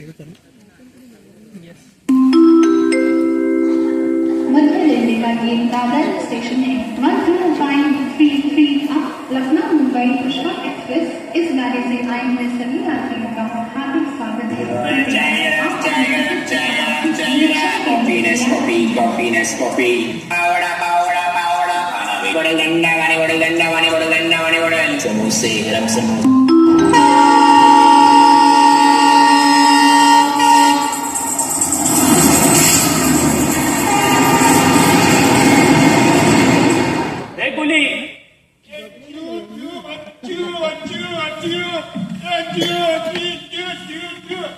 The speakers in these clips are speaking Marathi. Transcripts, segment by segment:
मध्य रेलवे का गेट दादर स्टेशन है। 10533 लखनऊ मुंबई पुष्पक एक्सप्रेस। इस गाड़ी से आए हुए सभी यात्रियों का हार्दिक स्वागत है। समोसे गरम समोसे।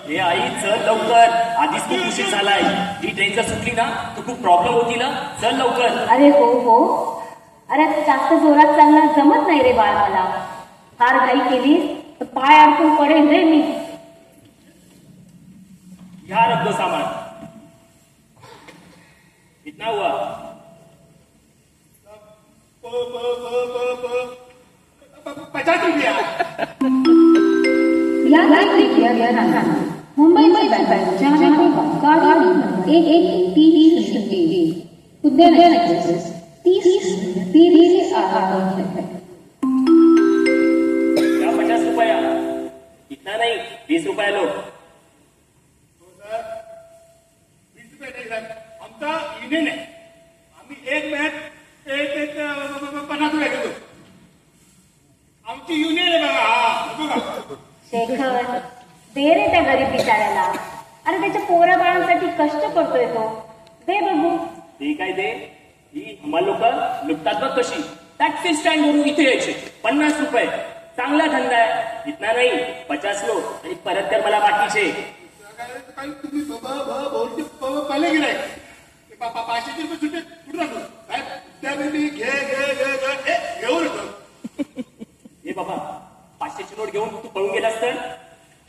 हे आई चल लवकर, आधीच खूप उशीर झालाय. ही ट्रेन जर सुटली ना तर खूप प्रॉब्लेम होती ना. चल लवकर. अरे हो हो, अरे जास्त जोरात चालणं जमत नाही रे बाळ मला. फार घाई केलीस तर पाय अडकून पडेल रे मी. ह्या रख दो सामान. कितना हुआ? 50 रुपया. याद किया गया था मुंबई में जाने को गाड़ी 1130 उद्यान एक्सप्रेस 30 धीरे से आ रहा है। क्या 50 रुपया? इतना नहीं, 20 रुपया लो. 20 रुपये नाही साहेब, आमचा युनियन आहे. आम्ही एक मॅच 50 रुपये घेतो. आमची युनियन आहे बघा. हा बघा शेखर, दे रे त्या गरीब बिचाऱ्याला. अरे त्याच्या पोरा बाळांसाठी कष्ट करतोय तो. दे बघू. ते काय दे? ही हमाल लोक लुटतात बघ कशी. टॅक्सी स्टँड वरून इथे यायचे. 50 रुपये चांगला धंदा आहे. इतना नाही, 50 लो आणि परत कर मला बाकीचे. काही तुम्ही पहिले गेलाय 500 रुपये सुट्टे कुठे राहतो साहेब. त्यावेळी घेऊन येतो. हे बाबा, 500ची नोट घेऊन तू पळून गेलास तर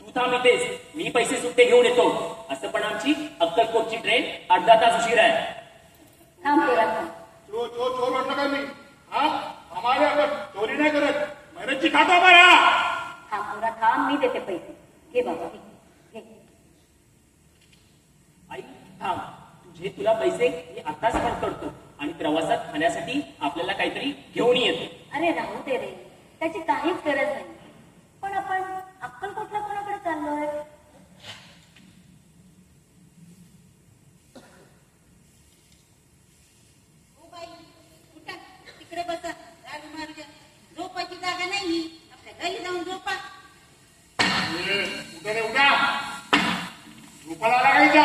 तू थांब इथेच, मी पैसे सुट्टे घेऊन येतो. असं पण आमची अक्कलकोटची ट्रेन अर्धा तास उशीर आहे. थांब पोरा थांब. चोर वाटलं का मी? हा आम्हाला आपण चोरी नाही करत, मेहनतची खाता बघा. थांब पोरा थांब, मी देते पैसे. घे बाबा घे. आई थांब, तुझे तुला पैसे मी आताच पण करतो आणि प्रवासात खाण्यासाठी आपल्याला काहीतरी घेऊन येतो. अरे राहू दे रे, त्याची काहीच गरज नाही. पण आपण अक्कलकोटला कोणाकडे चाललोय? तिकडे बसा. राजमार्ग झोपायची जागा नाही. आपल्या घरी जाऊन झोपा. उद्या रुपाला लागायचा.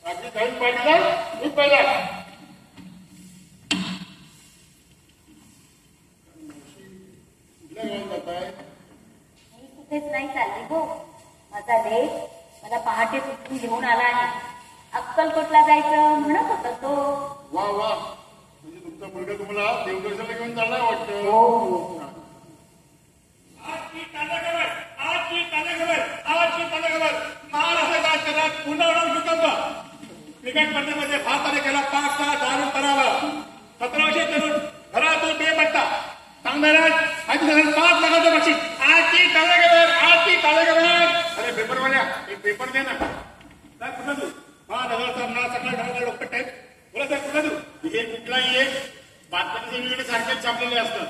रात्री जाऊन पाहिजे दूध पाहिजे. कुठल्या गावात जाताय? मी कुठेच नाही चालली हो. माझा लेख मला पहाटे उठून घेऊन आला आहे. अक्कलकोटला जायचं म्हणत होता तो. वा वा, म्हणजे तुमचा मुलगा तुम्हाला देवदर्शनाला घेऊन चाललाय वाटतं. हो हो. महाराष्ट्र राजकारणात पुन्हा भूकंप. क्रिकेट स्पर्धेमध्ये भारताने केला 5-6 धारून करावा. 1700 तरुण घरातून बेपत्ता. सांगणाऱ्या 5 लाखाचं बक्षीस. आजची काळेगवर. अरे पेपरवाल्या, एक पेपर दे ना. काय कुठला तू? 5,000चा ना सगळा ढाका डॉक्टर टाईप. बोला साहेब कुठला तू? हे कुठलाही एक बातम्यांचे वेगळे सारखेच छापलेले असतात.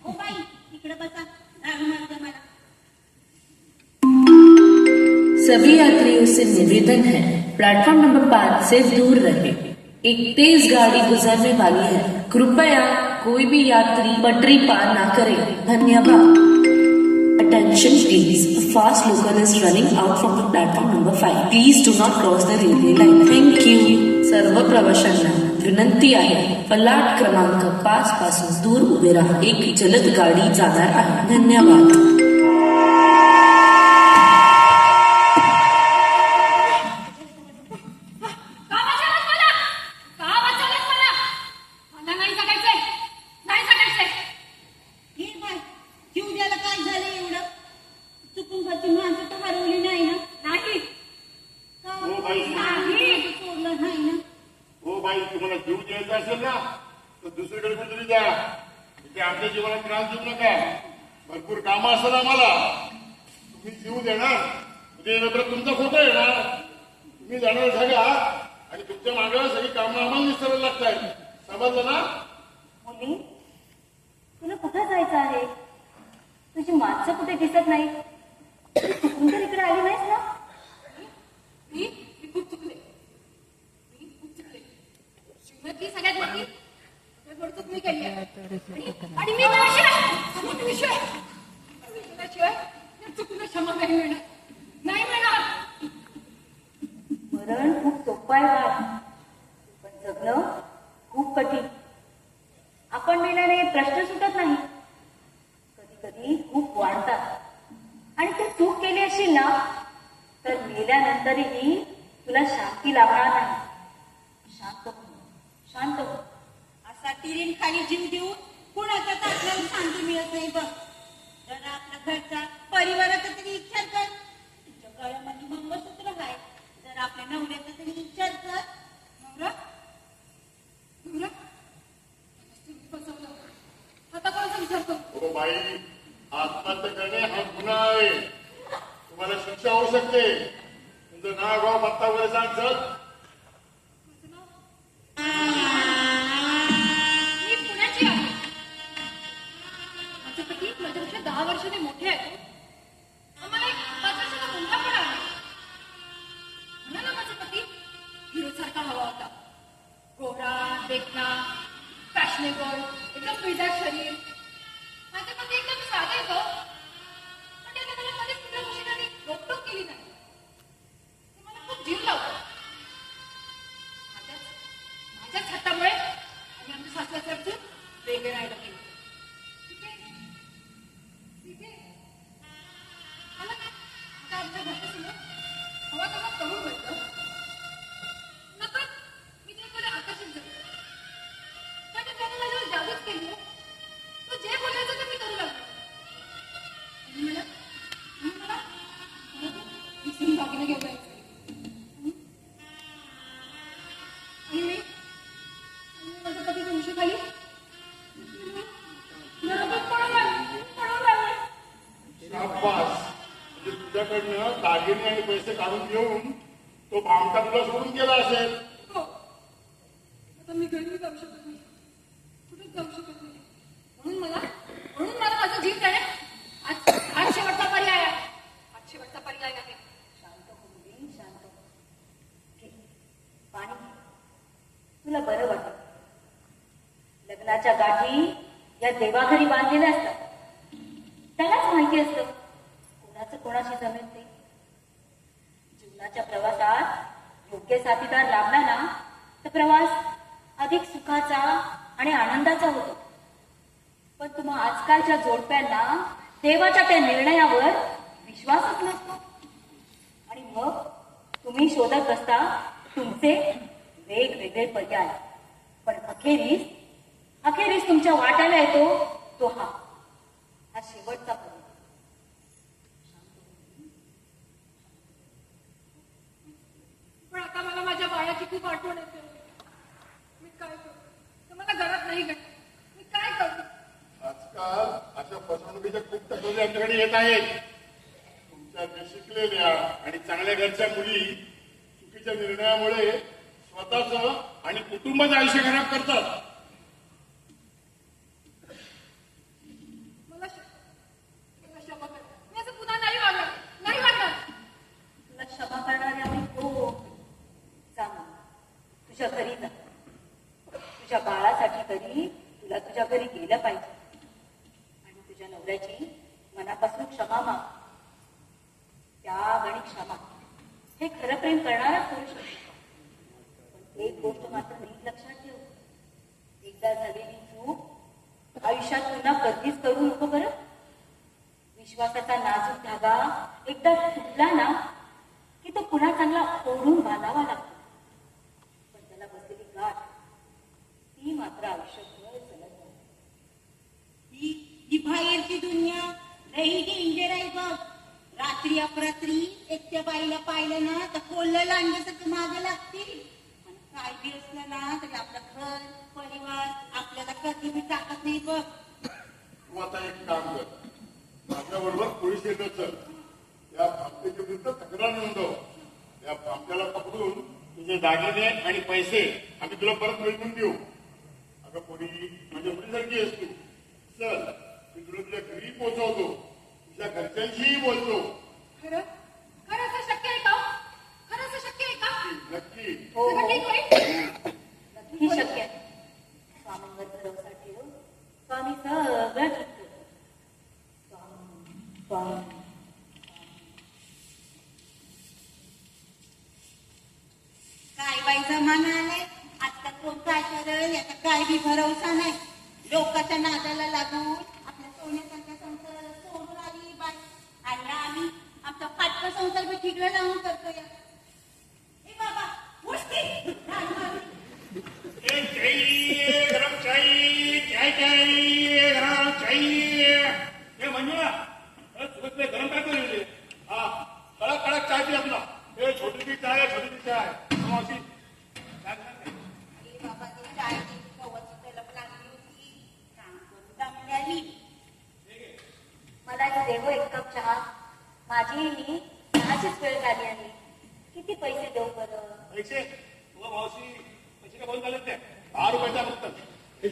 ओ बाई, तिकडे बसा. राजमार्ग मला. सभी यात्रियों से निवेदन है, प्लेटफॉर्म नंबर 5 से दूर रहे. एक तेज गाड़ी गुजरने वाली है. कृपया कोई भी यात्री पटरी पार ना करे. धन्यवाद. Attention please, a fast local is running out from the platform number 5. Please do not cross the railway line. Thank you. सर्व प्रवाशांना विनंती आहे, फलाट क्रमांक 5 पासून दूर उभे राहा. एक जलद गाडी जाणार आहे. धन्यवाद. तुम्हाला जीव द्यायचा असेल ना तर दुसरीकडे कुठेतरी द्या. तिथे आमच्या माझ्या जीवनात त्रास देऊ नका. भरपूर कामं असतात आम्हाला. तुम्ही जीव देणार उद्या नंतर तुमचा फोटो येणार. तुम्ही जाणार झाला आणि तुमच्या मागे सगळी कामं आम्हाला विसरायला लागतात. समजलं ना? मुली तुला कुठं जायचं आहे? तुझी माणसं कुठे दिसत नाही. तू चुकून तर इकडे आली नाहीस ना? मी खूप चुकले. श्रीमती सगळ्यात मोठी मी केली आहे. आणि मी त्याशिवाय चुकलं क्षमा नाही मिळणार. नाही मिळणार. मरण खूप सोपं आहे बा, पण जगणं खूप कठीण. आपण मेल्याने प्रश्न सुटत नाही, कधी कधी खूप वाढतात. आणि तू चूक केली असेल ना तर मेल्यानंतरही तुला शांती लाभणार नाही. शांत हो, शांत हो. असा तिरीन खाली जीव देऊन कुणाचाच आपल्याला शांती मिळत नाही बघ. जरा आपल्या घरचा परिवाराचा तरी विचार कर. तुझ्या गळ्यामध्ये मंगळसूत्र आहे, जर आपल्या नवऱ्याचा तरी विचार कर. नवरा नवरा फसवलं. आता कोणाचा विचार करतो? हो बाई, आत्महत्या करणे हा गुन्हा आहे. तुम्हाला शिक्षा होऊ शकते. तुमचं नाव गाव पत्ता वगैरे सांग चल. मी पुण्याची आहे. माझे पती माझ्यापेक्षा 10 वर्षांनी मोठे आहेत. आम्हाला एक 5 वर्षाचा मुलगा पण आहे. म्हणाला माझा पती हिरो सारखा हवा होता. गोरा, देखना, फॅशनेबल, एकदम पिळदार शरीर. माझे पती एकदम साधे होतो, पण त्याने मला कधीच कुठल्या गोष्टीने रोकटोक केली नाही. ते मला खूप जीव लावतो. माझ्याच हट्टामुळे आणि आमच्या सासऱ्याचं वेगळे राहायला गेलो. ठीक आहे, ठीक आहे. मला आता आमच्या घरच्यासमोर हवा तेव्हा करून भेटलं. नंतर मी त्याकडे आकर्षित झाले. कारण त्याने माझ्यावर जादूच केली. तो जे बोलायचं ते मी करू लागलो. मला मिसिंग दागिने घेऊन जायचे. आणि मी माझ्या पतीच्या उशीखाली पळून लागले. शाबास. म्हणजे तुझ्याकडनं दागिने आणि पैसे काढून घेऊन तो भामटा तुला सोडून गेला असेल. हो. आता मी घरी जाऊ शकत नाही, कुठेच जाऊ शकत नाही. म्हणून मला माझा जीव त्याने आज शेवटचा पर्याय आहे. आज शेवटचा पर्याय आहे. शांत हो मुली, शांत हो. घे, पाणी घे. तुला बरं वाटेल. लग्नाच्या गाठी या देवाघरी बांधलेल्या असतात. त्यालाच माहिती असतं कोणाचं कोणाशी जमेल ते. जीवनाच्या प्रवासात योग्य साथीदार लाभला ना तर प्रवास अधिक सुखाचा आणि आनंदाचा होतो. पण तुम्हा आजकालच्या जोडप्यांना देवाच्या त्या निर्णयावर विश्वासच नसतो. आणि मग तुम्ही शोधत असता तुमचे वेगवेगळे पर्याय. पण अखेरीस तुमच्या वाट्याला येतो तो हा शेवटचा पर्याय. पण आता मला माझ्या बाळाची खूप आठवण येते. मी काय करू? तर मला घरात नाही गं. मी काय करू? आजकाल अशा फसवणुकीच्या खूप तक्रारी आमच्याकडे येत आहेत. तुमच्या शिकलेल्या आणि चांगल्या घरच्या मुली चुकीच्या निर्णयामुळे स्वतःचं आणि कुटुंबाचं आयुष्य खराब करतात. मला क्षमा कर. मी असं पुन्हा नाही वागणार. तुला क्षमा करणारे आम्ही हो. सांग तुझ्या घरी जा. तुझ्या बाळासाठी तरी तुला तुझ्या घरी गेलं पाहिजे. आणि तुझ्या नवऱ्याची मनापासून क्षमा माग. त्याग आणि क्षमा हे खरं प्रेम करणाराच करू शकतो. पण एक गोष्ट मात्र नीट लक्षात ठेव. एकदा झालेली चूक आयुष्यात पुन्हा कधीच करू नको बरं. विश्वासाचा नाजूक धागा एकदा तुटला ना की तो पुन्हा चांगला ओढून बांधावा लागतो. पण त्याला बसलेली गाठ ती मात्र आयुष्यभर चलत नाही. ही बाहेरची दुनिया लई डेंजर आहे बघ. रात्री अपरात्री एकट्या बाईला पाहिलं ना तर कोल्ह लांडण्यासाठी मागे लागतील. आणि काय बी असलं ना तरी आपलं घर परिवार आपल्याला कधी बी टाकत नाही बघ. तू आता एक काम कर, माझ्याबरोबर पोलीस स्टेशनला चल. त्या भामट्याच्या विरुद्ध तक्रार नोंदव. त्या भामट्याला पकडून तुझे दागिने आणि पैसे आम्ही तुला परत मिळवून देऊ. अगं पोरी, माझ्या मुलीसारखी आहेस तू. चल, मी तुला तुझ्या घरी पोहोचवतो, तुझ्या घरच्यांशीही बोलतो. खरं खरं असं शक्य आहे का? खरं असं शक्य आहे का? नक्की. हो सगळं ठीक होईल? नक्की शक्य आहे. स्वामींवर भरोसा ठेव, स्वामी सगळं ठीक करतो. स्वामी स्वामी. काय बाई जमाना आलाय, आजकाल कोण काय करेल याचा काय बी भरोसा नाही. लोकांच्या नादाला लागून आपल्या सोन्यासारख्या संसाराला सोडून आली बाई. आणि आम्ही आमचा फाटका संसार बी ठिकरा लावून करतो या. ए बाबा उठती गरम चाई, चाय चाय, गरम चाई. हे मंजुळा, सुगतले गरम काय करू? हा, कडक कडक चाय पी आपला. हे छोटीशी चाय आहे, छोटीशी चाय. मावशी, काय करणार? ए बाबा ते चायची गव्हाची तलप लागली होती, काम करून दमल्याली. मला देवो एक कप चहा. माझी चहाचीच वेळ झाली आहे. किती पैसे देऊ बरं? पैसे तुला मावशी पैसे का बोलून चालत नाही. 10 रुपयाचा फक्त. हे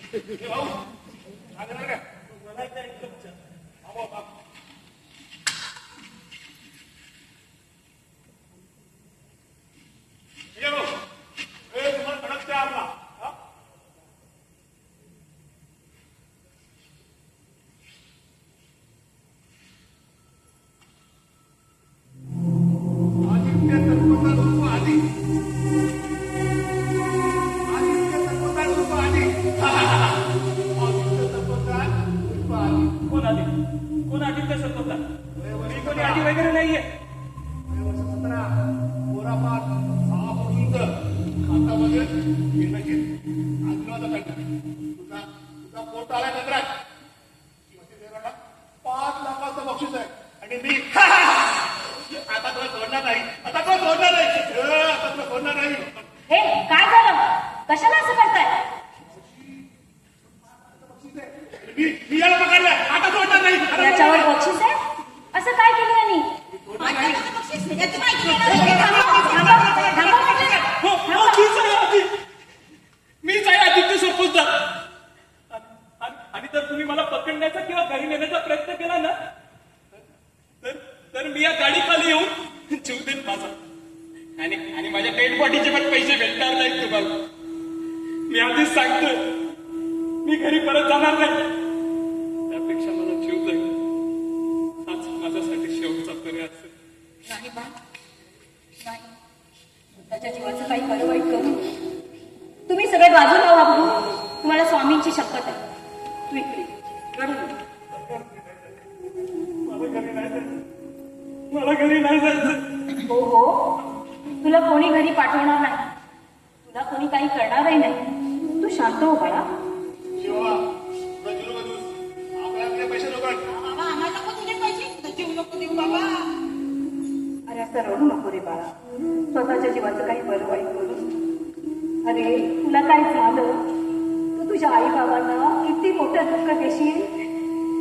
भाऊ सांगणार का? मला एकदा एक कप चहा. थांबव, थांब. हे भाऊ, हे तुम्हाला कडक चहा आपला. हा? आदित्य तत्वता रूप आधी. आदित्य तत्वता रूप आधी. आदित्य तत्वता रूप आधी. कोण आधी? कोण आदित्य सरपंच? मी कोणी आधी वगैरे नाहीये. 17 पोरापात 6 फुट हातामध्ये घेणं घेत आदिवाचा कंटा. तुझा पोट आलाय नगरात. 5 लाखाचं बक्षीस आहे. आणि मी आता तुला सोडणार नाही. आता तुला सोडणार नाही. आता तुला सोडणार नाही. हे काय झालं? कशाला असं करताय? मी याला पकडलं. आता सोडणार नाही. आता याच्यावर बक्षीस आहे? असं काय केलं यांनी? माझ्याकडे बक्षीस नाही. याची माहिती हे नाही. थांबा, थांबा, थांबा म्हटलं. हो, मीच आहे आधी. मीच आहे आदित्य सरपंच. आणि जर तुम्ही मला पकडण्याचा किंवा घरी नेण्याचा प्रयत्न केला ना, तर मी या गाडी खाली येऊन जीव देत माझा. आणि माझ्या डेड बॉडीचे पण पैसे भेटणार नाहीत तुम्हाला. मी आधीच सांगतोय, मी घरी परत जाणार नाही. त्यापेक्षा मला जीव जाईल. हाच माझ्यासाठी शेवटचा पर्याय असेल. नाही बा, नाही. स्वतःच्या जीवाचं काही खरं वाईट करू. तुम्ही सगळे बाजूला वागू. तुम्हाला स्वामींची शपथ आहे. तू इकडे रडू नको. मला घरी नाही जायचं. हो हो, तुला कोणी घरी पाठवणार नाही. तुला कोणी काही करणारही नाही. तू शांत हो बाळा. शिवा, तुला जीव नको देऊस. आपल्याकडे पैसे नको आहेत. बाबा आम्हाला नको तुझे पैसे, तुझा जीव नको देऊ बाबा. अरे असं रडू नको रे बाळा. स्वतःच्या जीवाचं काही बरं वाईट करू. अरे तुला काय झालं तू तुझ्या आई बाबांना किती मोठं दुःख देशील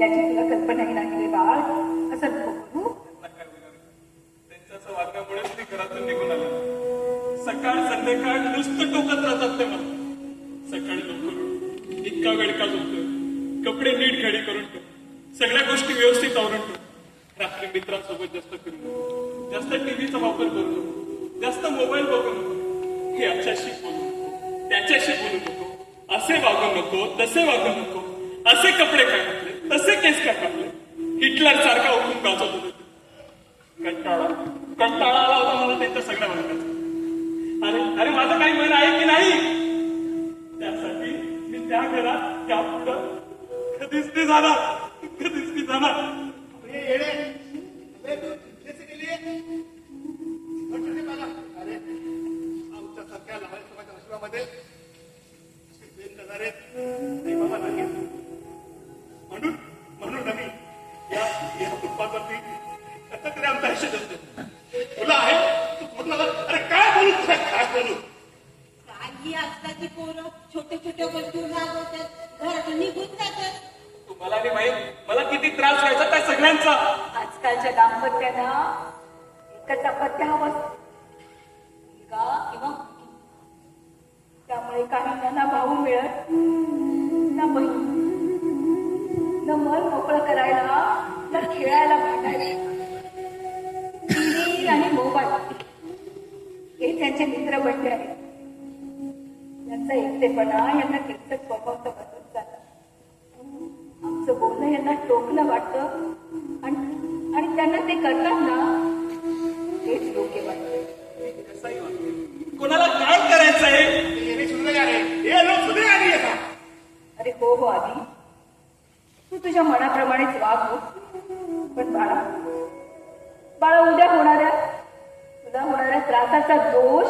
याची तुला कल्पनाही नाही रे बाळ. असं नको करू. त्यांच्या वागण्यामुळे ते घरातून निघून आले. सकाळ संध्याकाळ नुसतं टोकत राहतात ते मला. सकाळी लवकर इतका वेळ का झोपतोय, कपडे नीट घडी करून ठेव, सगळ्या गोष्टी व्यवस्थित आवरून ठेव. रात्री मित्रांसोबत जास्त फिरू नको, जास्त टीव्हीचा वापर करू नको, जास्त मोबाईल बघू नको. हे याच्याशी बोलू नको, त्याच्याशी बोलू नको, असे वागू नको, तसे वागू नको, असे कपडे का घातले, तसे केस का कापले. हिटलर सारखा उठून गाजवत होते. कंटाळा आला होता मला त्यांच्या सगळ्या वागण्याचा. अरे माझं काही मन आहे की नाही? त्यासाठी मी त्या घरात यापुढं कधीच नाही जाणार. कधीच नाही जाणार. अरे येडे, अरे तू इथेच गेलीये? छोटे बघा. अरे आमच्या सारख्या लहान समाजाच्या नशिबामध्ये असे प्रेम करणारे नाही बाबा नाही. म्हणून आम्ही या फुटपाथवरती कसं तरी आमचं आयुष्य जगतो. तुला आहे तू कुठला? अरे काय बोलू तुला, काय बोलू? काही आजकालची पोरं छोट्या छोट्या वस्तू रागवतात, घरातून निघून जातात. तुम्हाला नाही माहित किती त्रास व्हायचा त्या सगळ्यांचा. आजकालच्या दाम्पत्यांना एकच अपत्य हवं असतं. मुलगा किंवा मुलगी. त्यामुळे काहींना ना भाऊ मिळत ना बहीण, न मन मोकळं करायला ना खेळायला भांडायला. टीव्ही आणि मोबाईल हे त्यांचे मित्र बनले आहेत. यांचा एकटेपणा यांना किरचक स्वभावचं बनवत जातं. आमचं बोलणं यांना टोकलं वाटतं आणि त्यांना ते करतात ना हेच योग्य वाटतं. कसंही वाटतं. कोणाला काय करायचंय? ये सुधरे जा रे, ये लोक सुधरे आ रही है. अरे हो हो आधी तू तुझ्या मनाप्रमाणेच वाग हो. पण बाळा उद्या होणाऱ्या त्रासाचा दोष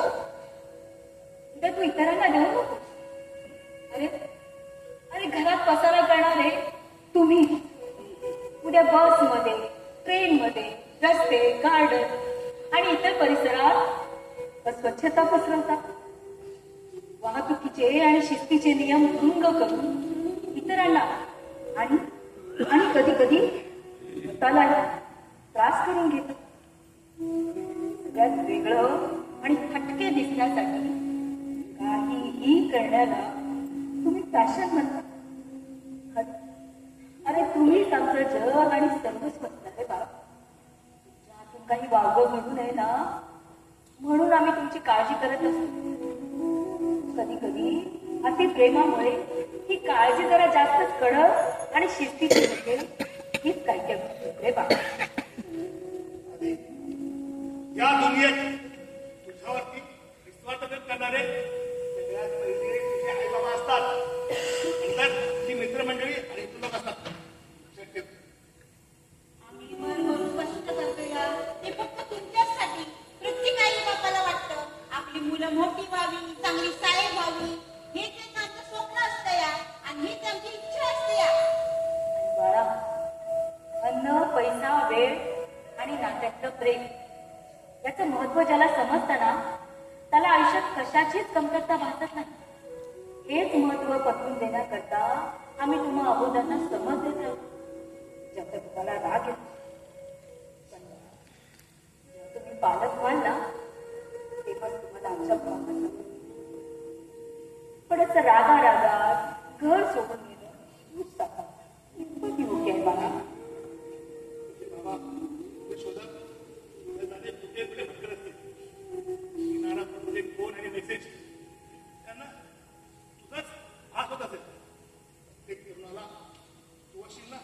उद्या तू इतरांना देऊ नको. अरे घरात पसारा करणारे तुम्ही उद्या बसमध्ये, ट्रेनमध्ये, रस्ते, गार्डन आणि इतर परिसरात अस्वच्छता पसरवता. वाहतुकीचे आणि शिस्तीचे नियम भंग करून इतरांना आणि कधी कधी स्वतःला त्रास करून घेतात. सगळ्यात वेगळं आणि हटके दिसण्यासाठी काहीही करण्याला तुम्ही फॅशन म्हणता. अरे तुम्हीच आमचं जग आणि सर्वस्व असणारे बाबा. तुमच्यातून काही वावगं घडू नये ना म्हणून आम्ही तुमची काळजी करत असतो. कधी कधी अति प्रेमामुळे ही काळजी जरा जास्तच कडक आणि शिस्तीची होते. हीच काही त्या गोष्टी बाबा. या दुनियेत तुझ्यावरती विश्वास करणारे सगळ्यात पहिले तुझे आई बाबा असतात. नंतर ही मित्रमंडळी आणि तू लोक असतात. आम्ही मन भरून कष्ट करतो या ते फक्त तुमच्याचसाठी. प्रत्येक आई बापाला वाटतं आपली मुलं मोठी व्हावी, चांगली साहेब व्हावी. हेच एक आमचं स्वप्न असतं या आणि हीच आमची इच्छा असते या. बाळा अन्न, पैसा, वेळ आणि नात्यातलं प्रेम याचं महत्व ज्याला समजताना त्याला आयुष्यात कशाचीच कमतरता भासत नाही. हेच महत्व पटवून देण्याकरता आम्ही तुम्हा अगोदरना समज देत आहोत. जेव्हा तुम्हाला राग येतो पण जेव्हा तुम्ही पालक व्हाल ना तेव्हा तुम्हाला आमच्या भावना पण असं रागात घर सोडून गेलं तूच टाका इतपत योग्य आहे बाळा. बाबा तू शोधत झाले कुठे कुठे भटकत असते. किनारा तुझे फोन आणि मेसेज त्यांना तुझाच हात होत असेल. ते तरुणाला तू असेल ना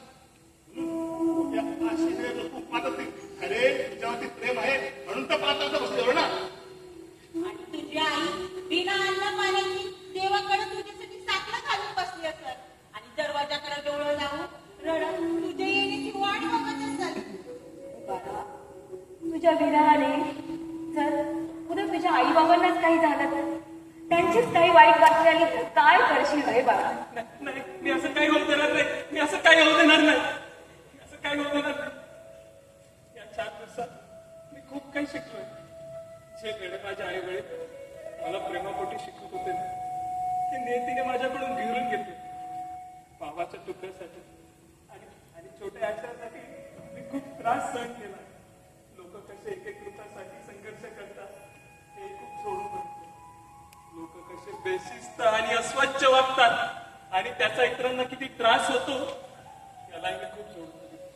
म्हणून त्या आशेने खूप पाहत असते. अरे तुझ्यावरती प्रेम आहे म्हणून तर पाहता बसले ना. आणि तुझी आई बिना अन्न पाण्याची देवाकडे तुझ्यासाठी साखर घालून बसली असत आणि दरवाजाकडे डोळं लावून रडत तुझ्या येण्याची वाट बघत असत. बाळा तुझ्या विरहाने जर उद्या तुझ्या आई बाबांनाच काही झालं तर त्यांचीच काही वाईट बातमी आली तर काय करशील रे बाळा. नाही, मी असं काही होऊ देणार नाही. मी असं काही होऊ देणार नाही. असं काही होऊ देणार नाही. या 4 वर्षात मी खूप काही शिकलोय. जे वेळे माझ्या आई वडील मला प्रेमापोटी शिकवत होते ना, ते नियतीने माझ्याकडून घेरून घेतले. भावाच्या तुकड्यासाठी आणि छोट्या आशयासाठी मी खूप त्रास सहन केला. लोक कसे एकत्रितासाठी संघर्ष करतात हे खूप सोडून बघतो. लोक कसे बेशिस्त आणि अस्वच्छ वागतात आणि त्याचा इतरांना किती त्रास होतो याला मी खूप सोडून बघितलं.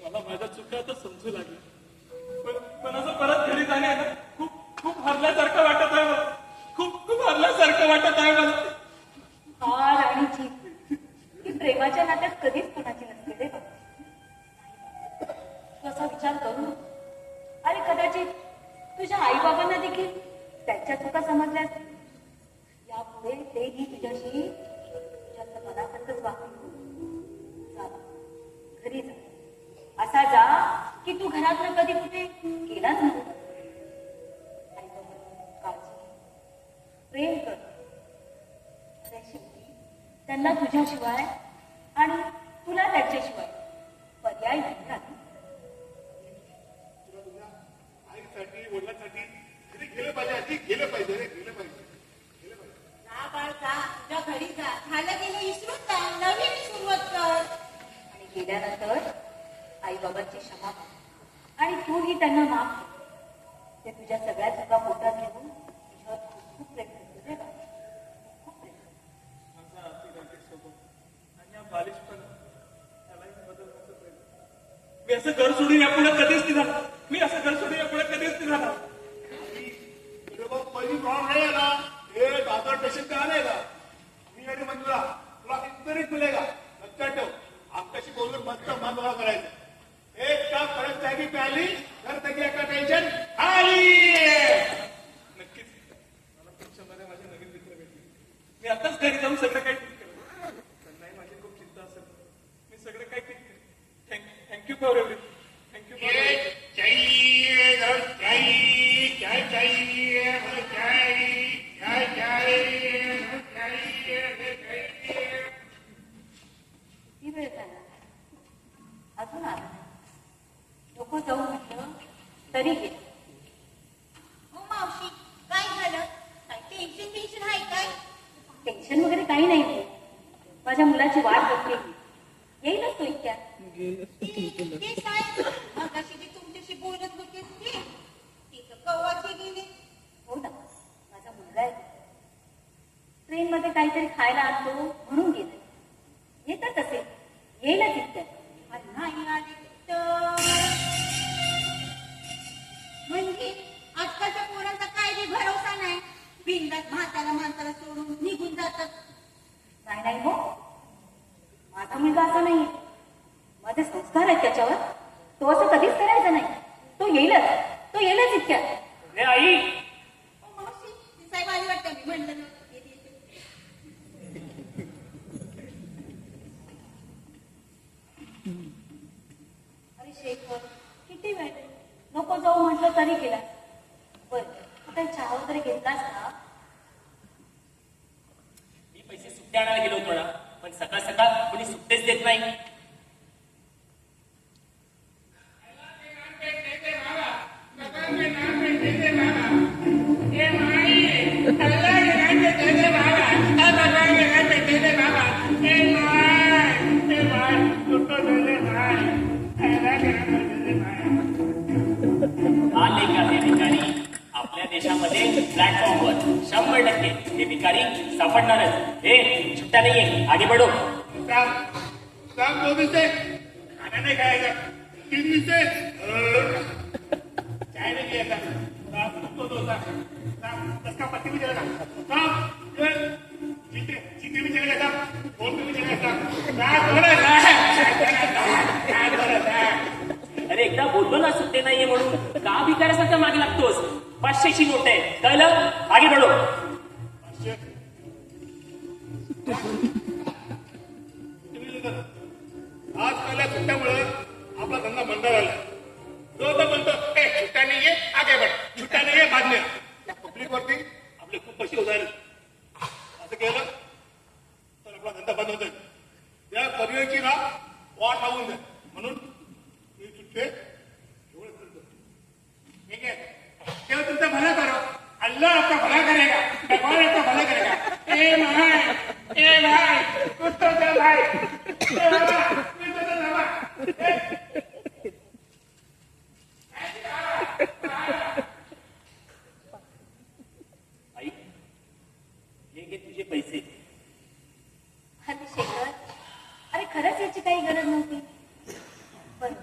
मला माझ्या चुका तर समजू लागली. पण असं परत घरी जाण्याला खूप खूप हरल्यासारखं वाटत आहे मला. खूप हरल्यासारखं वाटत आहे मला. हार आणि जीत ही प्रेमाच्या नात्यात कधीच कोणाची नसते रे बाबा. तू असा विचार करू नको. अरे कदाचित तुझ्या आई बाबांना देखील त्यांच्या चुका समजल्या असतील. यापुढे तेही तुझ्याशी तुझ्या मनासारखंच वागतील. जा घरी जा. असा जा की तू घरात कधी कुठे गेलाच नव्हता. आई बाबांना काळजी प्रेम कर. शेवटी त्यांना तुझ्याशिवाय आणि तुला त्याच्याशिवाय पर्याय नाही राहत. तुला तुझ्या आईसाठी वडिलांसाठी घरी गेलं पाहिजे. आधी गेलं पाहिजे रे, गेलं पाहिजे. जा बाळ जा, तुझ्या घरी जा. झालं गेलं विसरून जा, नवीन सुरुवात कर. आणि गेल्यानंतर आई बाबांची क्षमा माग आणि तूही त्यांना माफ कर. ते तुझ्या सगळ्या चुका पोटात घेऊन तुझ्यावर खूप खूप प्रेम करतो रे बाबा. खूप प्रेम करतो. माझा अति सोबत आणि या बालिशपणा त्यालाही बदलण्याचं प्रयत्न. मी असं घर सोडून यापुढे कधीच नाही जाणार. मी असं घर सोडून यापुढे कधीच नाही जाणार. पहिली प्रॉब्लेम नाही आहे ना, हे दादर स्टेशन का नाही का, मी आणि मंजुळा तुला कितीतरीच मिळेगा. लक्षात ठेव, आमच्याशी बोलून मस्त मन बघा करायचं. एक कप कडक चाय की प्याली तर त्याची एका टेन्शन खाली. नक्कीच मला पुढच्यामध्ये माझे नवीन मित्र भेटले. मी आताच घरी जाऊन सगळं काही ठीक केलं. त्यांनाही माझी खूप चिंता असेल. मी सगळं काही ठीक केलं. Thank you for everything. Thank you for चाहिए चाहिए चाय चाहिए मला चाय चाय चाहिए चाहिए. किती वेळ झाला अजून आला नाही. नको जाऊ म्हटलं तरी गेलं. हो मावशी, काय झालं? काय टेन्शन आहे काय? टेन्शन वगैरे काही नाही रे. माझ्या मुलाची वाट बघते मी. येईलच तो इतक्यात. ते काय मगाशी जे तुमच्याशी बोलत होते ते तर कव्वाचे गेले. हो ना, माझा मुलगा आहे. ट्रेनमध्ये काहीतरी खायला आणतो म्हणून गेलं. येतात तसे, येईलच इतक्यात. आणि नाही आले तर म्हणजे आजकालच्या पोरांचा काय बी भरोसा नाही. बिंदात म्हातारा माणसाला सोडून निघून जातात. नाही नाही हो, माझा मुलगा असा नाही. माझे संस्कार आहेत त्याच्यावर. तो असं कधीच करायचा नाही. तो येईलच इतक्यात. हे आई, हो मावशी, ती साहेब आली वाटतं. मी म्हणलं ना येते. अरे शेखर, किती वेळ नको जाऊ म्हटलं तरी गेला. बरं, आता चहा वगैरे घेतलास का? मी पैसे सुट्टे आणायला गेलो होतो ना, पण सकाळ सकाळ कोणी सुट्टेच देत नाही. हा लेख आहे भिकारी. आपल्या देशामध्ये प्लॅटफॉर्मवर 100% हे भिकारी सापडणारच. हे सुट्टा नाहीये, आगे बढो. सांग 2 दिवसे खाना नाही खायचा. 3 दिवसे चाय नाही घ्यायचा. कसका पत्ती भी चलेगा. चिकन भी चलेगा. फोन पे भी चलेगा. अरे एकदा बोललो ना सुट्टे नाहीये म्हणून, का भिकाऱ्यासारखं मागे लागतोस? 500ची नोट आहे, कळलं? आगे बढो. आजकाल सुट्ट्यामुळे आपला धंदा मंद झाला. जो तो म्हणतो सुट्ट्या नाहीये आगे बढ, सुट्ट्या नाहीये बांधल्या. त्या पब्लिक वरती आपले खूप पैसे होणार. असं केलं तर आपला धंदा बंद होत. त्या करिअरची ना वाट लागून जाईल. म्हणून मी सुट्टे एवढं करतो. ठीक आहे, तेव्हा तुमचा भला करो. अल्लाह आपका भला करेगा. भगवान आपका भला करेगा. ए भाई कुछ तो दे भाई. आई, हे घे तुझे पैसे. अरे शेखर, अरे खरंच याची काही गरज नव्हती. बरं,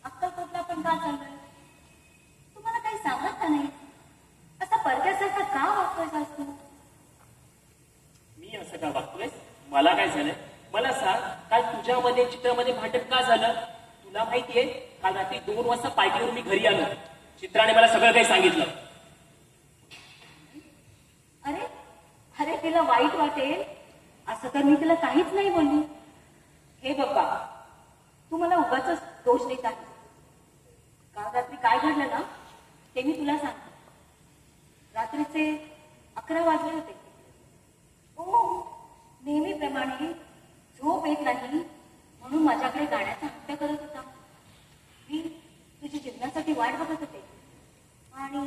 अक्कलकोटला पण का चाललंय? तुम्हाला काही सांगत का नाही? असा परक्यासारखा का वागतोय तू? मी असं का वागतोय? मला काय झालंय? मला सांग, काल तुझ्यामध्ये चित्रामध्ये भांडण का झालं? तुला माहितीये, काल रात्री 2 वाजता पायकीवरून मी घरी आलो. चित्राने मला सगळं काही सांगितलं. अरे अरे तिला वाईट वाटेल असं तर मी तिला काहीच नाही बोलली. हे बाबा, तू मला उगाच दोष देत आहे. काल रात्री काय घडलं ना ते मी तुला सांगते. रात्रीचे 11 वाजले होते. ओ, नेहमीप्रमाणे झोप येत नाही म्हणून माझ्याकडे गाण्याचा हट्ट करत होता. मी तुझी जीवनासाठी वाट बघत होते आणि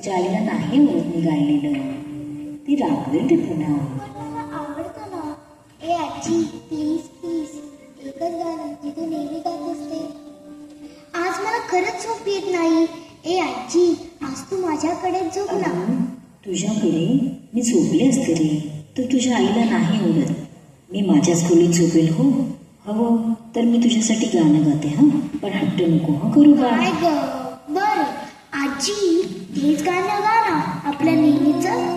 तिच्या आईला नाही आवडत मी गायलेलं. ती रागवेल रे पुन्हा. पण मला आवडतं ना. ए आजी प्लीज प्लीज एकच गाणं जे तू नेहमी गात असते. आज मला खरंच झोप येत नाही. ए आजी आज तू माझ्याकडे झोप ना. तुझ्याकडे मी झोपले असते रे, तर तुझ्या आईला नाही आवडत. मी माझ्याच खोलीत झोपेल. हो हवं तर मी तुझ्यासाठी गाणं गाते. हा पण हट्ट नको हा करू का. काय ग बर आजी तेच गाणं गा ना आपल्या नेहमीचं.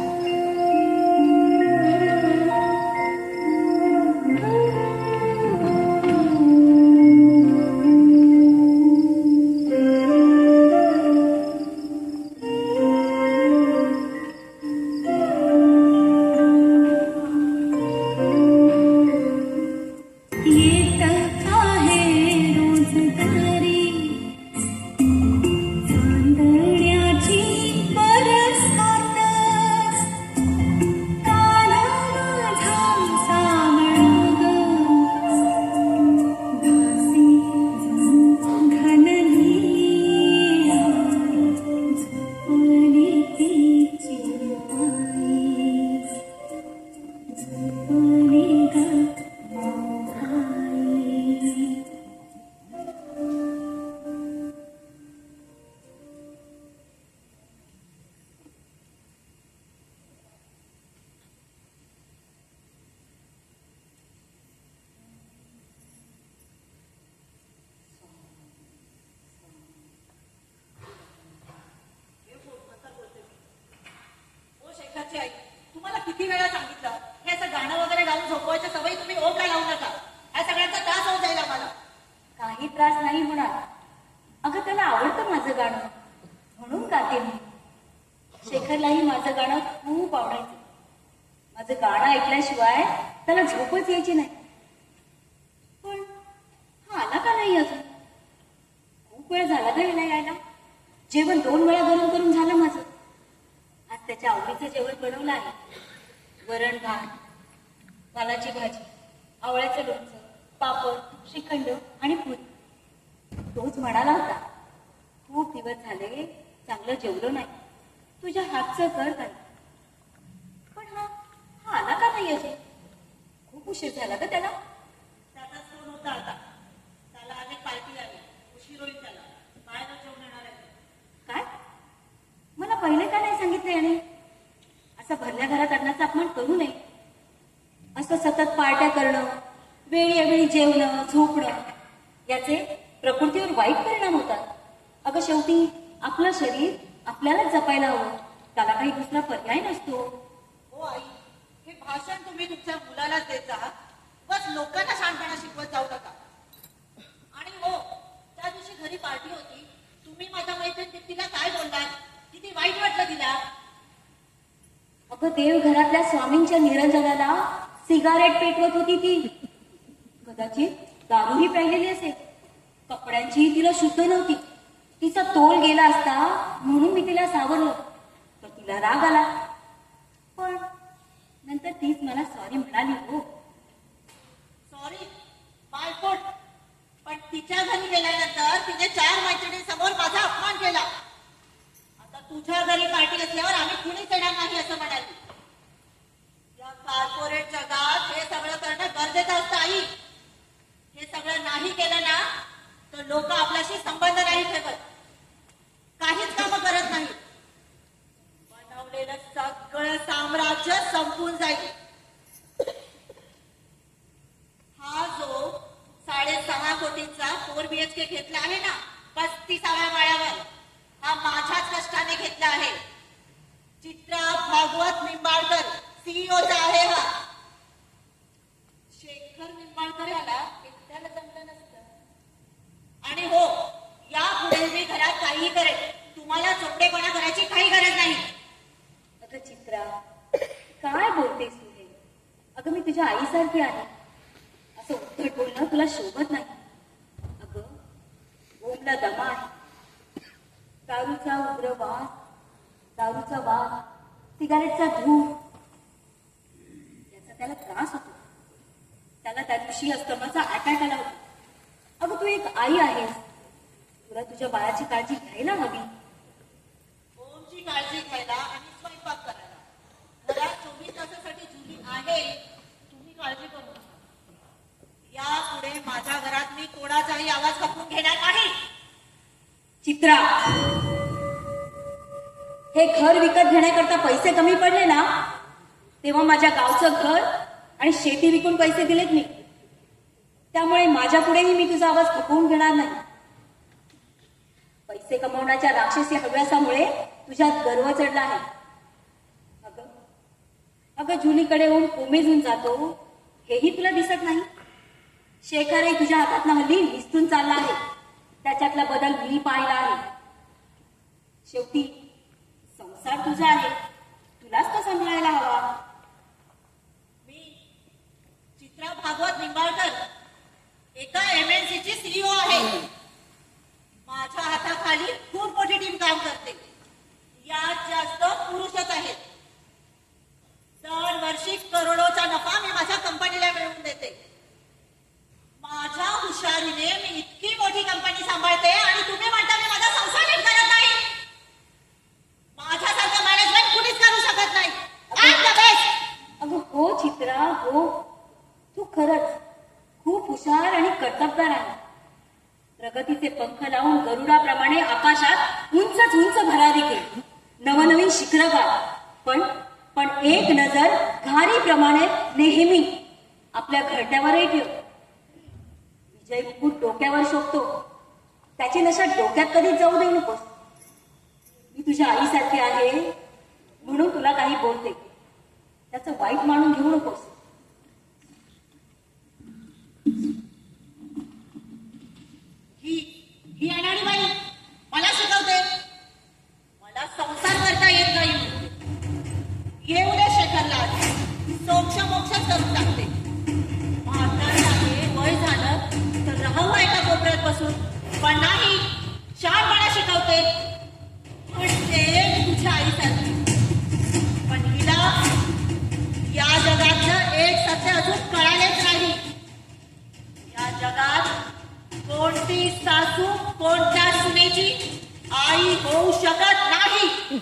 आई तुम्हाला किती वेळा सांगितलं हे असं गाणं वगैरे गाऊन झोपवायच्या सवयी तुम्ही ओढला लावू नका. या सगळ्यांचा त्रास होऊन जाईल आम्हाला. काही त्रास नाही होणार. अगं त्याला आवडतं माझं गाणं म्हणून गाते मी. शेखरलाही माझं गाणं खूप आवडायचं. माझं गाणं ऐकल्याशिवाय त्याला झोपच यायची नाही. पण हा आला का नाही अजून. खूप वेळ झाला का याला यायला. जेवण 2 वेळा गरम करून झालं माझं. आज त्याच्या आवडीचं जेवण बनवलं आहे. वरण भात, वालाची भाजी, आवळ्याचं लोणचं, पापड, श्रीखंड आणि पुरी. तोच म्हणाला होता खूप दिवस झाले चांगलं जेवलो नाही, तुझ्या हातचं कर काय. पण हा आला का नाही अजून. खूप उशीर झाला का त्याला. त्याचाच फोन होता आता. त्याला आधी पार्टी आली. उशीर होईल त्याला. बाहेर जेवण येणार आहे. काय मला पहिले का नाही सांगितलं याने. असं भरल्या घरात अन्नाचा अपमान करू नये. असं सतत पार्ट्या करणं, वेळोवेळी जेवणं, झोपणं याचे प्रकृतीवर वाईट परिणाम होतात. अगं शेवटी आपलं शरीर आपल्यालाच जपायला हवं. त्याला काही दुसरा पर्याय नसतो. हो आई, हे भाषण तुम्ही तुमच्या मुलालाच देत जा. बस लोकांना शहाणपणा शिकवत जाऊ नका. आणि हो, त्या दिवशी घरी पार्टी होती. तुम्ही माझ्या मैत्रीण तिला काय बोललात. किती वाईट वाटलं तिला. अगं देव घरातल्या स्वामींच्या निरंजनाला सिगारेट पेटवत होती ती. कदाचित दारूही प्यायलेली असेल. कपड्यांची तिला शुद्ध नव्हती. तिचा तोल गेला असता म्हणून मी तिला सावरलं तर तिला राग आला. पण नंतर तीच मला सॉरी म्हणाली. हो सॉरी बायकोट. पण तिच्या घरी गेल्यानंतर तिने 4 मैत्रिणींसमोर माझा अपमान केला. आता तुझ्या घरी पार्टी असल्यावर आम्ही कुणीच येणार नाही असं म्हणाली. या कॉर्पोरेट जगात हे सगळं करणं गरजेचं असतं आई. हे सगळं नाही केलं ना तर लोक आपल्याशी संबंध नाही ठेवत. काहीच कामं करत नाही. बनवलेलं सगळं साम्राज्य संपून जाईल. हा जो 6.5 कोटींचा 4 BHK घेतला आहे ना 35व्या माळ्यावर, हा माझ्याच कष्टाने घेतला आहे. चित्रा भागवत निंबाळकर CEOचा आहे हा. शेखर निंबाळकर याला एकट्याला जमलं नसतं. आणि हो, यापुढे मी घरात काहीही करेन. तुम्हाला चोपडेपणा करायची काही गरज नाही. अगं चित्रा, काय बोलतेस तू हे. अगं मी तुझ्या आईसारखी आहे. असं उद्धट बोलणं तुला शोभत नाही. अगं ओमला दमा आहे. दारूचा उग्र वास, दारूचा वास, सिगारेटचा धूर याचा त्याला त्रास होतो. त्याला त्या दिवशी अस्तमाचा अटॅक आला होता. अगं तू एक आई आहेस. तुला तुझ्या बाळाची काळजी घ्यायला हवी. ओमची तुमची काळजी घ्यायला आणि स्वयंपाक करायला. घरात 24 तासासाठी जुली आहे, तुम्ही काळजी करू नका. यापुढे माझ्या घरात मी कोणाचाही आवाज खपवून घेणार नाही. चित्रा, हे घर विकत घेण्याकरता पैसे कमी पडले ना, तेव्हा माझ्या गावचं घर आणि शेती विकून पैसे दिलेत मी. त्यामुळे माझ्या पुढेही मी तुझा आवाज खपवून घेणार नाही. पैसे कमवण्याच्या राक्षसी हव्यासामुळे तुझ्यात गर्व चढला आहे. अगं अगं जुलीकडे होऊन कोमेजून जातो हेही तुला दिसत नाही. शेखरही तुझ्या हातातनं हल्ली निसटून चालला आहे. त्याच्यातला बदल मी पाहिला आहे. शेवटी संसार तुझा आहे, तुलाच तो सांभाळायला हवा. मी चित्रा भागवत निंबाळकर एका MNC ची CEO आहे. माझ्या हाताखाली खूप मोठी टीम काम करते. यात जास्त पुरुषच आहेत. दरवर्षी करोडोचा नफा मी माझ्या कंपनीला मिळवून देते. माझ्या हुशारीने मी इतकी मोठी कंपनी सांभाळते आणि तुम्ही म्हणता मी माझा संसार नीट करत नाही. माझ्यासारखं मॅनेजमेंट कुणीच करू शकत नाही. I'm the best. अगं हो चित्रा, हो, तू खरंच खूप हुशार आणि कर्तबगार आहे. प्रगतीचे पंख लावून गरुडाप्रमाणे आकाशात उंचच उंच भरारी केली. नवनवीन शिखरं गाठ. पण एक नजर घारीप्रमाणे नेहमी आपल्या घरट्यावरही ठेव. विजय मुकुट डोक्यावर शोभतो, त्याची नशा डोक्यात कधीच जाऊ देऊ नकोस. मी तुझ्या आईसारखी आहे म्हणून तुला काही बोलते, त्याचं वाईट मानून घेऊ नकोस. ही अनाडी बाई मला शिकवते. मला संसार करता येत नाही. येऊ दे शेखरला, सोक्ष मोक्षच करून टाकते. म्हातारी आहे, वय झालं तर राहू एका कोपऱ्यात बसून, पण नाही, शहाणपणा शिकवते. म्हणते तुझ्या आईसारखी. पण हिला या जगातलं एक सत्य अजून कळालेच नाही. या जगात कोणती सासू कोणत्या सुनेची आई होऊ शकत नाही.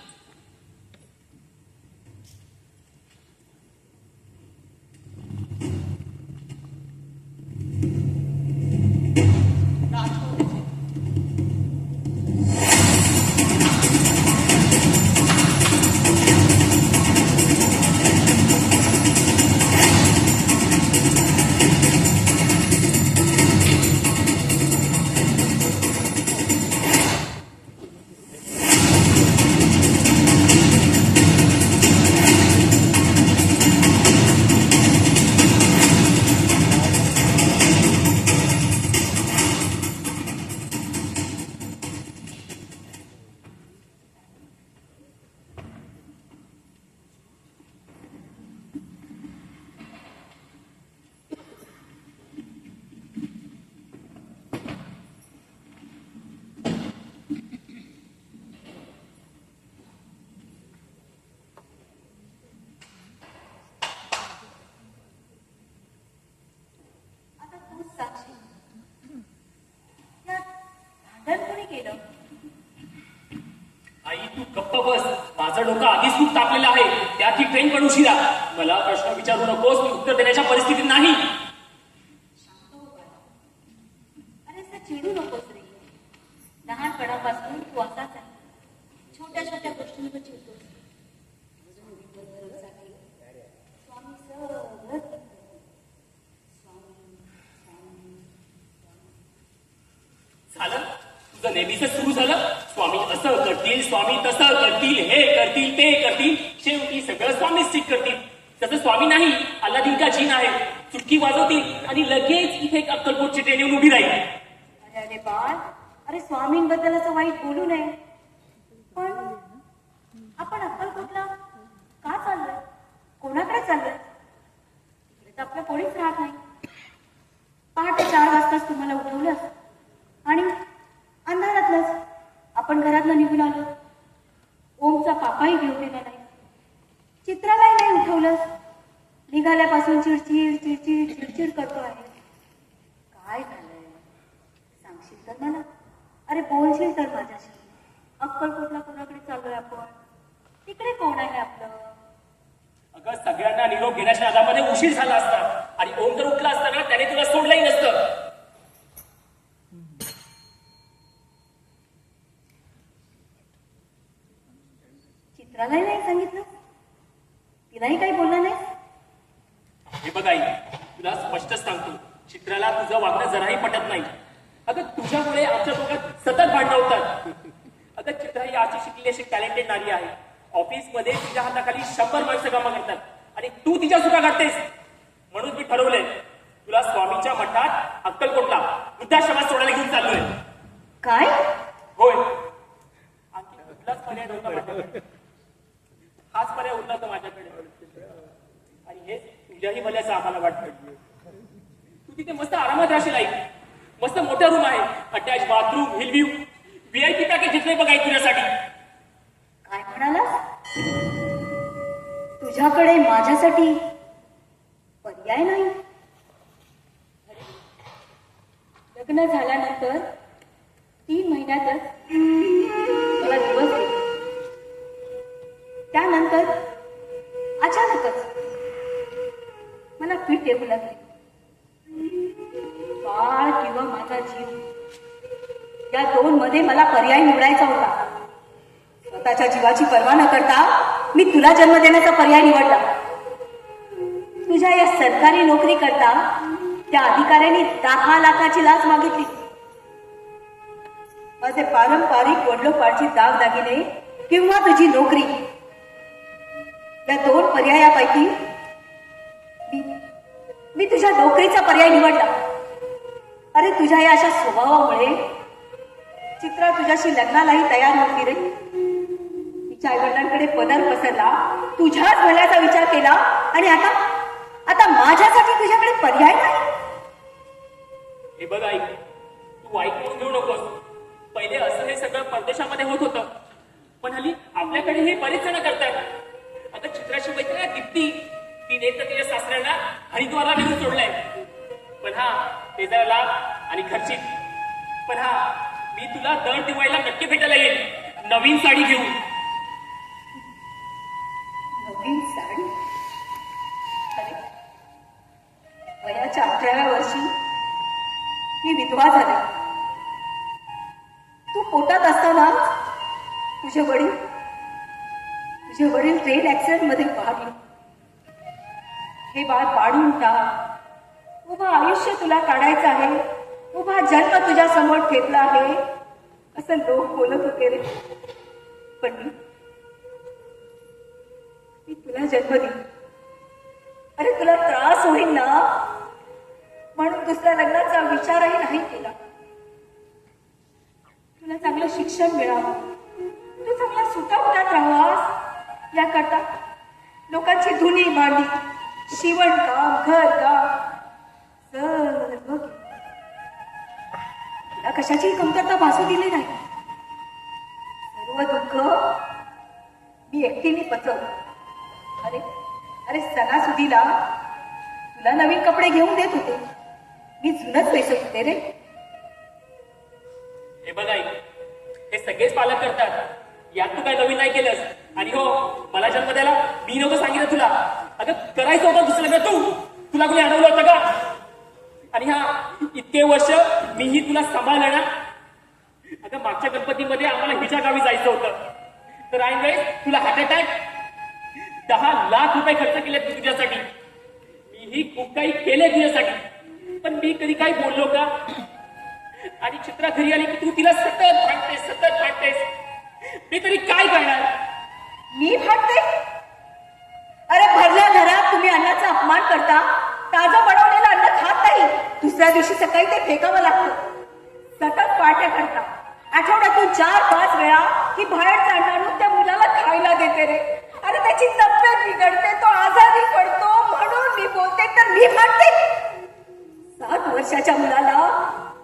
आई तू गप्प बस. माझं डोकं आधीच खूप तापलेलं आहे. त्यात ही ट्रेन पण उशिरा. मला प्रश्न विचारू नकोस, मी उत्तर देण्याच्या परिस्थितीत नाही. अरे असं चिडू नकोस रे. लहानपणापासून तू असाच आहे. छोट्या छोट्या गोष्टींवर चिडतो. स्वामी सगळं झालं तुझं नेहमीच सुरू झालं. स्वामी असं करतील, स्वामी तसं करतील, हे करतील, ते करतील. शेवटी सगळं स्वामीच ठीक करतील. तसं स्वामी नाही, अल्लादीन का जीन आहे. चुटकी वाजवतील आणि लगेच इथे एक अक्कलकोटची ट्रेन येऊन उभी राहील. अरे अरे बाळ, अरे स्वामींबद्दल असं वाईट बोलू नये. पण आपण अक्कलकोटला का चाललोय? कोणाकडे चाललोय? इकडे तर आपलं कोणीच राहत नाही. पहाटे 4 वाजताच तुम्हाला उठवलं आणि अंधारातलंच आपण घरातलं निघून आलो. ओमचा पापाही घेऊ दिला नाही. चित्रालाही नाही उठवलं. निघाल्यापासून चिडचिड चिडचिड चिडचिड करतो आहे. काय झालंय सांगशील तर मला? अरे बोलशील तर माझ्याशी. अक्कलकोटला कोणाकडे चाललोय आपण? उशीर झाला असता आणि ओम जर उठला असता ना त्याने तुला सोडलंही नसतं. चित्रालाही नाही सांगितलं, तिलाही काही बोललं नाही. हे बघ आई, तुला स्पष्टच सांगतो, चित्राला तुझं वागणं जराही पटत नाही. अगं तुझ्यामुळे आमच्या दोघात सतत भांडणं होतात. अगं चित्रा ही अशी शिकलेली अशी टॅलेंटेड नारी आहे. ऑफिसमध्ये तुझ्या हाताखाली 100 माणसं कामं करतात आणि तू तिच्या सुद्धा काढतेस. म्हणून मी ठरवलंय तुला स्वामींच्या मठात अक्कलकोटला वृद्धाश्रमात सोडायला घेऊन चाललोय. काय? होय, आणखी कुठलाच पर्याय नव्हता माझ्याकडे. हाच पर्याय उरला होता माझ्याकडे आणि हेच तुझ्याही भल्याचं आम्हाला वाटतं. तू तिथे मस्त आरामात राहशील आई. मस्त मोठा रूम आहे, attach bathroom, hill view, VIP package जिथे बघाय तुझ्यासाठी. काय म्हणाला? तुझ्याकडे माझ्यासाठी पर्याय नाही? लग्न झाल्यानंतर 3 महिन्यातच मला दिवस गेले. त्यानंतर अचानकच मला फिट येऊ लागली. बाळ किंवा माझा जीव या 2 मध्ये मला पर्याय निवडायचा होता. स्वतःच्या जीवाची पर्वा न करता मी तुला जन्म देण्याचा पर्याय निवडला. तुझ्या या सरकारी नोकरी करता त्या अधिकाऱ्यांनी 10 लाखाची लाच मागितली. माझे पारंपरिक वडलोपारची दागदागिने किंवा तुझी नोकरी, या 2 पर्यायापैकी मी तुझ्या नोकरीचा पर्याय निवडला. अरे तुझ्या या अशा स्वभावामुळे चित्रा तुझ्याशी लग्नालाही तयार नव्हती रे. तिच्या आईवडिलांकडे पदर पसरला, तुझ्याच भल्याचा विचार केला आणि आता माझ्यासाठी तुझ्याकडे पर्याय नाही. हे बघ आई, तू वाईट म्हणून घेऊ नकोस. पहिले असं हे सगळं परदेशामध्ये होत होतं, पण हल्ली आपल्याकडे हे बरेच जण करतात. आता चित्राची मैत्रीण दीप्ती, तिने तर तिच्या सासऱ्यांना हरिद्वारला नेऊन सोडलंय. पण हा ते जरा लाभ आणि खर्चिक. पण हा मी तुला दर दिवाळीला नक्की भेटायला येईल, नवीन साडी घेऊन. नवीन साडी? अरे वयाच्या 18व्या वर्षी मी विधवा झाले. तू पोटात असताना तुझे वडील ट्रेन ऍक्सिडेंट मध्ये वारले. हे बाळ पाडून टाक, उभं आयुष्य तुला काढायचं आहे, उभा जन्म तुझ्या समोर ठेवला आहे, असं लोक बोलत होते रे. पण मी तुला जन्म दिला. अरे तुला त्रास होईल ना म्हणून दुसऱ्या लग्नाचा विचारही नाही केला. तुला चांगलं शिक्षण मिळावं, तू चांगला सुखावतात राहावास याकरता लोकांची धुनी भांडी, शिवणकाम, घरकाम सर्व तुला कशाची कमतरता भासू दिली नाही. सर्व दुःख मी एकटीने पचवलं. अरे सणासुदीला तुला नवीन कपडे घेऊन देत होते, मी जुनच पैसे होते रे. हे बघ आई, हे सगळेच पालक करतात, यात तू काय नवीन नाही केलंस. आणि हो, मला जन्म द्यायला मी नव्हतं सांगितलं तुला. अगं करायचं होतं दुसरं लग्न, तुला कोणी अडवलं होतं का? आणि हा इतके वर्ष मीही तुला सांभाळलं ना. अगं मागच्या गणपतीमध्ये आम्हाला हिच्या गावी जायचं होतं, तर ऐन वेळेस तुला हार्ट अटॅक. 10 लाख रुपये खर्च केले तू तुझ्यासाठी. मीही खूप काही केले तुझ्यासाठी, पण मी कधी काही बोललो का? आणि चित्रा घरी आली की तू तिला सतत भांडतेस. मी तरी काय करणार? मी भांडते? अरे भरल्या घरात तुम्ही अन्नाचा अपमान करता, ताजं बनवलेलं अन्न खात नाही, दुसऱ्या दिवशी सकाळी ते फेकावं लागतं. सतत पार्ट्या करता, आठवड्यातून 4-5 वेळा ही बाहेरचं अन्न आणून त्या मुलाला खायला देते रे. अरे त्याची तब्येत बिघडते, तो आजारी पडतो, म्हणून मी बोलते तर मी भांडते. 7 वर्षाच्या मुलाला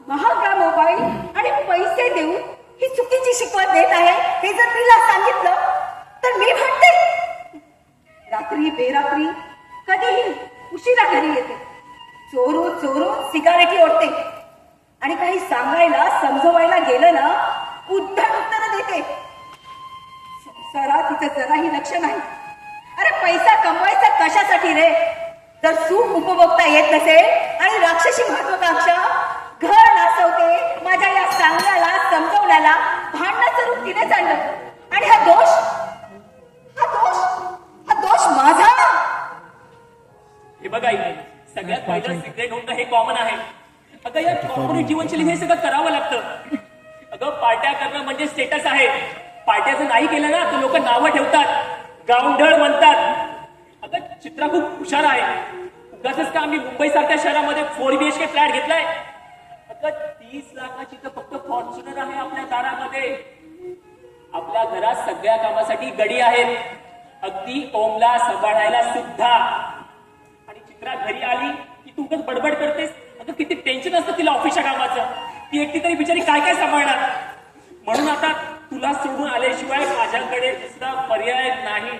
महागडा मोबाईल आणि पैसे देऊन ही चुकीची शिकवण देत आहे हे जर तिला सांगितलं तर मी भांडते. रात्री बेरात्री कधीही उशिरा घरी येते, चोरून सिगारेटी ओढते आणि काही सांगायला समजवायला गेलं ना उद्धट उत्तर देते. संसारात तिचं जराही लक्ष नाही. अरे पैसा कमवायचा कशासाठी रे? जर सुख उपभोगता येत नसेल आणि राक्षसी महत्वाकांक्षा घर नाचवते, माझ्या या सांगण्याला समजवण्याला भांडणाचं रूप तिनेच आणलं आणि हा दोष माझा. हे बघा आई, सगळ्यात पहिलं सिगरेट होणं हे कॉमन आहे. अगं या कॉर्पोरेट जीवनशैली हे सगळं करावं लागतं. अगं पार्ट्या करणं म्हणजे स्टेटस आहे. पार्ट्या जर नाही केलं ना तर लोक नावं ठेवतात, गावंढळ म्हणतात. अगं चित्रा खूप हुशार आहे. उगाचच का आम्ही मुंबई सारख्या शहरामध्ये 4 BHK फ्लॅट घेतलाय. अगं 30 लाखाची तर फक्त फॉर्च्युनर आहे आपल्या दारामध्ये. आपल्या घरात सगळ्या कामासाठी गडी आहेत, अगदी ओमला सांभाळायला सुद्धा. आणि चित्रा घरी आली की तू उगाच बडबड करतेस. अगं किती टेन्शन असतं तिला ऑफिसच्या कामाचं. ती एकटी तरी बिचारी काय काय सांभाळणार. म्हणून आता तुला सोडून आल्याशिवाय माझ्याकडे दुसरा पर्याय नाही.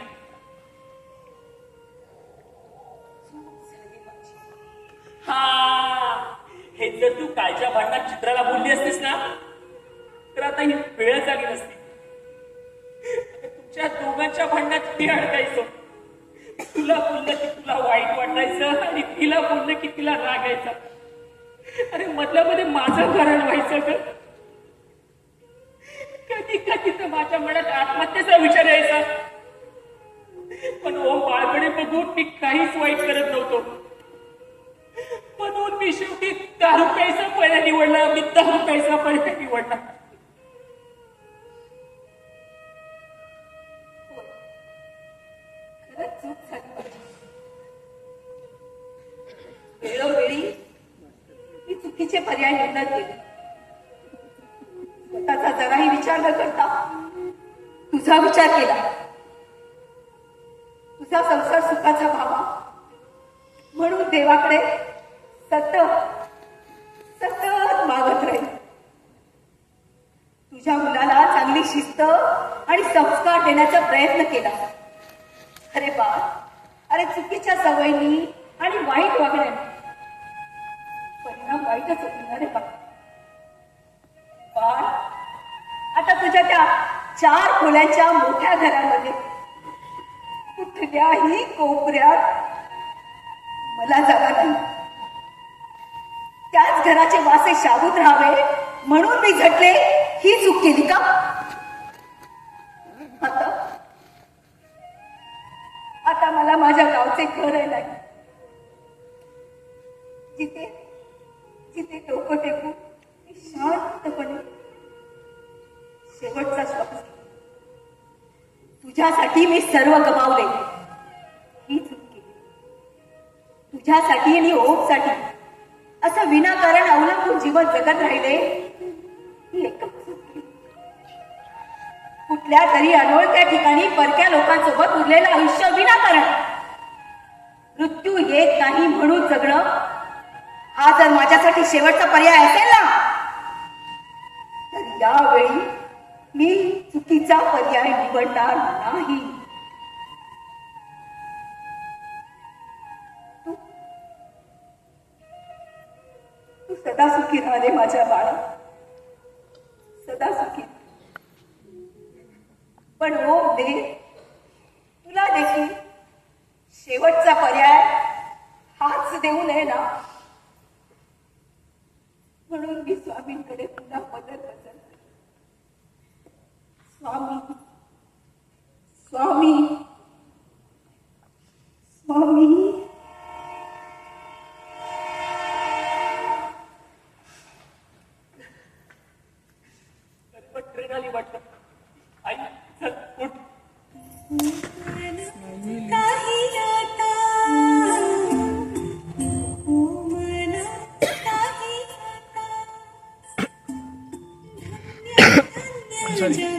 हा, हे जर तू कालच्या भांडणात चित्राला बोलली असतीस ना तर आता ही वेळच आली नसती. तुमच्या दोघांच्या भांडणात मी अडकायचो. तुला बोललं की तुला वाईट वाटायचं आणि तिला बोललं की तिला रागायचं. अरे मधल्यामध्ये माझं कारण व्हायचं ग. कधी कधी तर माझ्या मनात आत्महत्येचा विचार यायचा. पण ओम बाळकडे बघून मी काहीच वाईट करत नव्हतो. म्हणून मी शेवटी दारू प्यायचा पर्याय निवडला. मी दारू प्यायचा पर्याय निवडला. खरंच चूक झाली माझी. वेळोवेळी मी चुकीचे पर्याय निवडत गेले. स्वतःचा जराही विचार न करता तुझा विचार केला. तुझा संसार सुखाचा व्हावा म्हणून देवाकडे सतत मागत राहील. तुझ्या मुलाला चांगली शिस्त आणि संस्कार देण्याचा प्रयत्न केला. अरे बाळ, अरे चुकीच्या सवयींनी आणि वाईट वागण्याने परिणाम वाईटच होतील ना रे बाळ. आता तुझ्या त्या 4 खोल्यांच्या मोठ्या घरामध्ये कुठल्याही कोपऱ्यात मला जागा नाही. त्याच घराचे वासे शाबूत राहावे म्हणून मी झटले. ही चूक केली का? आता मला माझ्या गावचे घर आहे नाही, जिथे डोकं टेकून शांतपणे शेवटचा श्वास घेईन. तुझ्यासाठी मी सर्व गमावले. ही चूक केली. तुझ्यासाठी आणि ओमसाठी असं विनाकारण अवलंबून जीवन जगत राहिले. ही एकच चूक केली. कुठल्या तरी अनोळख्या ठिकाणी परक्या लोकांसोबत उरलेलं आयुष्य विनाकारण मृत्यू येत नाही म्हणून जगणं हा जर माझ्यासाठी शेवटचा पर्याय असेल ना तर यावेळी मी चुकीचा पर्याय निवडणार नाही. तू सदा सुखी राहा रे माझ्या बाळा, सदा सुखी. पण हो दे तुला देखील शेवटचा पर्याय हाच देऊ नये ना. म्हणून मी स्वामींकडे पुन्हा मदत करते. स्वामी स्वामी स्वामी. ट्रेन आली वाटतं. आई चल उठ. काही आता उमला काही आता धन्य धन्य